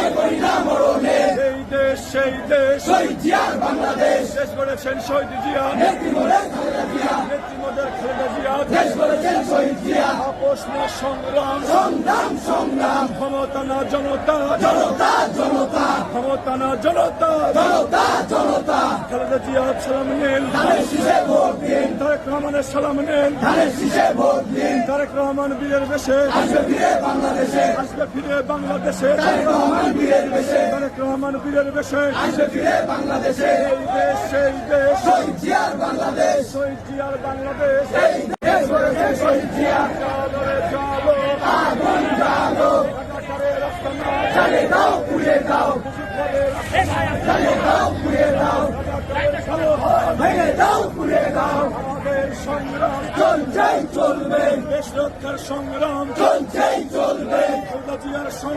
ভয় করি না মরণে। এই দেশ সেই দেশ, শহীদ জিয়ার বাংলাদেশ। দেশ গড়েছেন শহীদ জিয়া, নেত্রী মোদের খালেদা জিয়া। নেত্রী মোদের খালেদা জিয়া। দেশ গড়েছেন শহীদ জিয়া। আপোষ না সংগ্রাম, সংগ্রাম সংগ্রাম। ক্ষমতা না জনতা, জনতা জনতা। ক্ষমতা না জনতা। জনতা জনতা। খালেদা জিয়া সালাম নেন, ধানের শীষে ভোট দিন। তারেক রহমানের সালাম নেন। ধানের শীষে ভোট দিন। তারেক রহমান বীরের বেশে আসবে ফিরে বাংলাদেশে। আসবে ফিরে বাংলাদেশে। তারেক রহমান বীরের বেশে। তারেক রহমান বীরের বেশে আসবে ফিরে বাংলাদেশে। এই দেশ সেই দেশ, শহীদ জিয়ার বাংলাদেশ। শহীদ জিয়ার বাংলাদেশ। এই দেশ গড়েছেন শহীদ জিয়া। জাগরে জাগো, আগুন জ্বালো। রাজাকারের রাস্তা না, জ্বালিয়ে দাও পুড়িয়ে দাও। মুজিববাদের রাস্তা না, জ্বালিয়ে দাও পুড়িয়ে দাও। রাজাকারের ভালো হয়। ভেঙে দাও পুড়িয়ে দাও। আমাদের সংগ্রাম, চলছেই চলবে। দেশ রক্ষার সংগ্রাম, চলছেই চলবে। খালেদা জিয়ার সংগ্রাম।